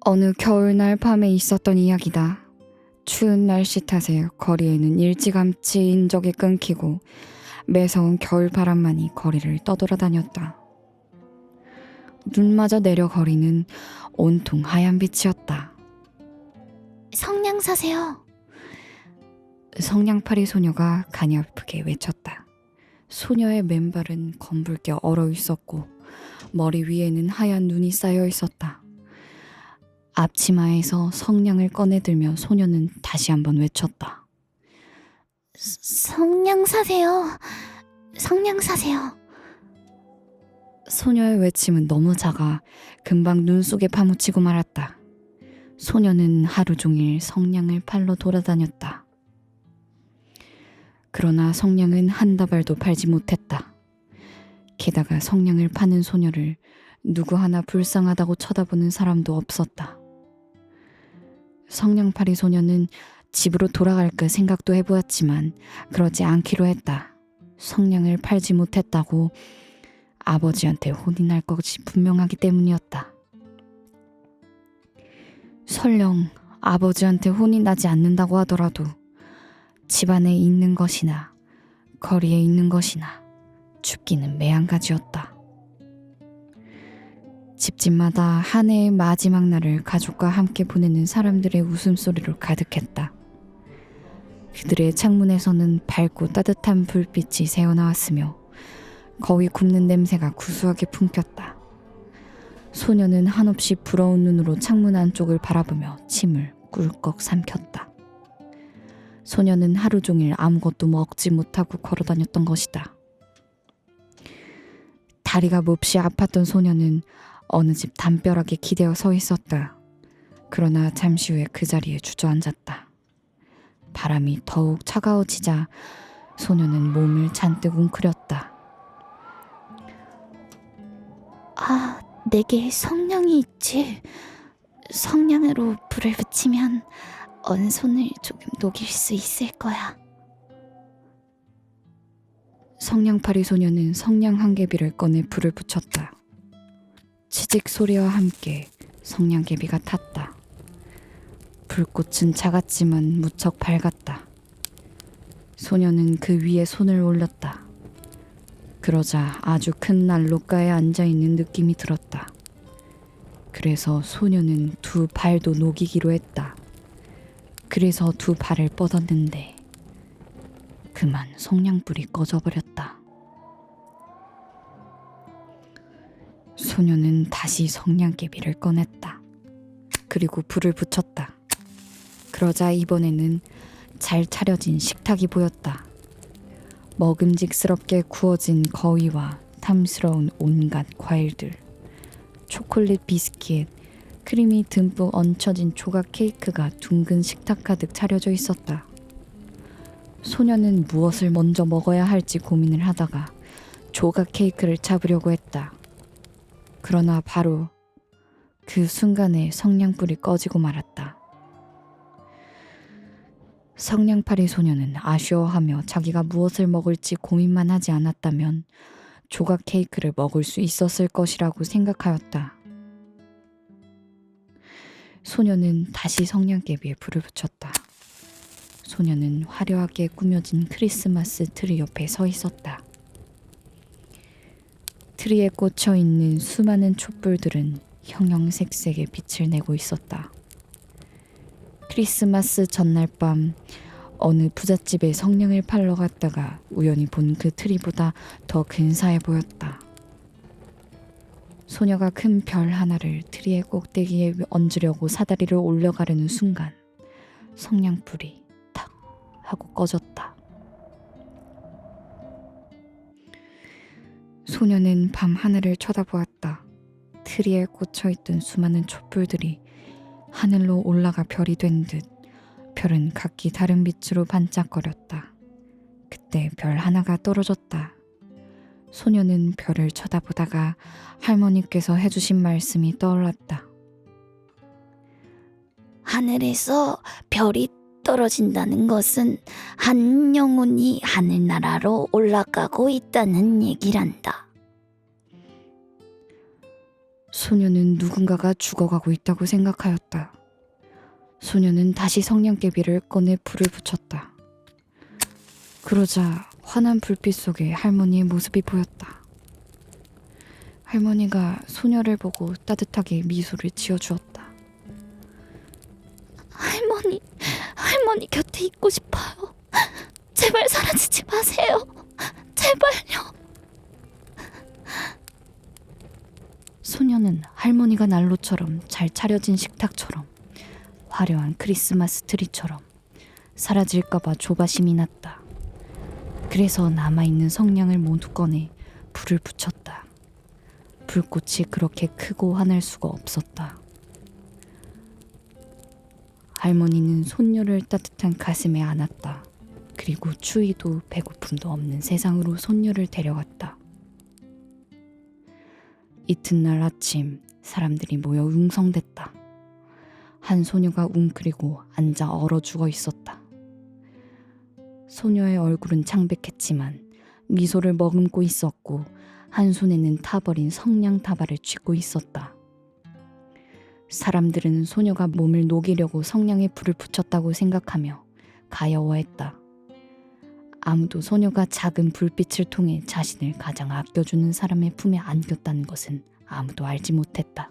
어느 겨울날 밤에 있었던 이야기다. 추운 날씨 탓에 거리에는 일찌감치 인적이 끊기고 매서운 겨울바람만이 거리를 떠돌아다녔다. 눈마저 내려 거리는 온통 하얀 빛이었다. 성냥 사세요. 성냥팔이 소녀가 가냘프게 외쳤다. 소녀의 맨발은 검붉게 얼어 있었고 머리 위에는 하얀 눈이 쌓여 있었다. 앞치마에서 성냥을 꺼내들며 소녀는 다시 한번 외쳤다. 성냥 사세요. 성냥 사세요. 소녀의 외침은 너무 작아 금방 눈 속에 파묻히고 말았다. 소녀는 하루 종일 성냥을 팔러 돌아다녔다. 그러나 성냥은 한 다발도 팔지 못했다. 게다가 성냥을 파는 소녀를 누구 하나 불쌍하다고 쳐다보는 사람도 없었다. 성냥팔이 소녀는 집으로 돌아갈까 생각도 해보았지만 그러지 않기로 했다. 성냥을 팔지 못했다고 아버지한테 혼이 날 것이 분명하기 때문이었다. 설령 아버지한테 혼이 나지 않는다고 하더라도 집안에 있는 것이나 거리에 있는 것이나 죽기는 매한가지였다. 집집마다 한 해의 마지막 날을 가족과 함께 보내는 사람들의 웃음소리로 가득했다. 그들의 창문에서는 밝고 따뜻한 불빛이 새어나왔으며 거위 굽는 냄새가 구수하게 풍겼다. 소녀는 한없이 부러운 눈으로 창문 안쪽을 바라보며 침을 꿀꺽 삼켰다. 소녀는 하루 종일 아무것도 먹지 못하고 걸어다녔던 것이다. 다리가 몹시 아팠던 소녀는 어느 집 담벼락에 기대어 서 있었다. 그러나 잠시 후에 그 자리에 주저앉았다. 바람이 더욱 차가워지자 소녀는 몸을 잔뜩 웅크렸다. 아, 내게 성냥이 있지. 성냥으로 불을 붙이면 언손을 조금 녹일 수 있을 거야. 성냥팔이 소녀는 성냥 한 개비를 꺼내 불을 붙였다. 치직 소리와 함께 성냥개비가 탔다. 불꽃은 작았지만 무척 밝았다. 소녀는 그 위에 손을 올렸다. 그러자 아주 큰 난로가에 앉아있는 느낌이 들었다. 그래서 소녀는 두 발도 녹이기로 했다. 그래서 두 발을 뻗었는데 그만 성냥불이 꺼져버렸다. 소녀는 다시 성냥개비를 꺼냈다. 그리고 불을 붙였다. 그러자 이번에는 잘 차려진 식탁이 보였다. 먹음직스럽게 구워진 거위와 탐스러운 온갖 과일들, 초콜릿 비스킷, 크림이 듬뿍 얹혀진 조각 케이크가 둥근 식탁 가득 차려져 있었다. 소녀는 무엇을 먼저 먹어야 할지 고민을 하다가 조각 케이크를 잡으려고 했다. 그러나 바로 그 순간에 성냥불이 꺼지고 말았다. 성냥팔이 소녀는 아쉬워하며 자기가 무엇을 먹을지 고민만 하지 않았다면 조각 케이크를 먹을 수 있었을 것이라고 생각하였다. 소녀는 다시 성냥개비에 불을 붙였다. 소녀는 화려하게 꾸며진 크리스마스 트리 옆에 서 있었다. 트리에 꽂혀 있는 수많은 촛불들은 형형색색의 빛을 내고 있었다. 크리스마스 전날 밤 어느 부잣집에 성냥을 팔러 갔다가 우연히 본 그 트리보다 더 근사해 보였다. 소녀가 큰 별 하나를 트리의 꼭대기에 얹으려고 사다리를 올려가려는 순간 성냥불이 탁 하고 꺼졌다. 소녀는 밤 하늘을 쳐다보았다. 트리에 꽂혀있던 수많은 촛불들이 하늘로 올라가 별이 된 듯 별은 각기 다른 빛으로 반짝거렸다. 그때 별 하나가 떨어졌다. 소녀는 별을 쳐다보다가 할머니께서 해주신 말씀이 떠올랐다. 하늘에서 별이 떨어진다는 것은 한 영혼이 하늘나라로 올라가고 있다는 얘기란다. 소녀는 누군가가 죽어가고 있다고 생각하였다. 소녀는 다시 성냥개비를 꺼내 불을 붙였다. 그러자 환한 불빛 속에 할머니의 모습이 보였다. 할머니가 소녀를 보고 따뜻하게 미소를 지어주었다. 할머니 곁에 있고 싶어요. 제발 사라지지 마세요. 제발요. 소녀는 할머니가 난로처럼 잘 차려진 식탁처럼 화려한 크리스마스 트리처럼 사라질까봐 조바심이 났다. 그래서 남아있는 성냥을 모두 꺼내 불을 붙였다. 불꽃이 그렇게 크고 환할 수가 없었다. 할머니는 손녀를 따뜻한 가슴에 안았다. 그리고 추위도 배고픔도 없는 세상으로 손녀를 데려갔다. 이튿날 아침 사람들이 모여 웅성댔다. 한 소녀가 웅크리고 앉아 얼어 죽어 있었다. 소녀의 얼굴은 창백했지만 미소를 머금고 있었고 한 손에는 타버린 성냥 다발을 쥐고 있었다. 사람들은 소녀가 몸을 녹이려고 성냥에 불을 붙였다고 생각하며 가여워했다. 아무도 소녀가 작은 불빛을 통해 자신을 가장 아껴주는 사람의 품에 안겼다는 것은 아무도 알지 못했다.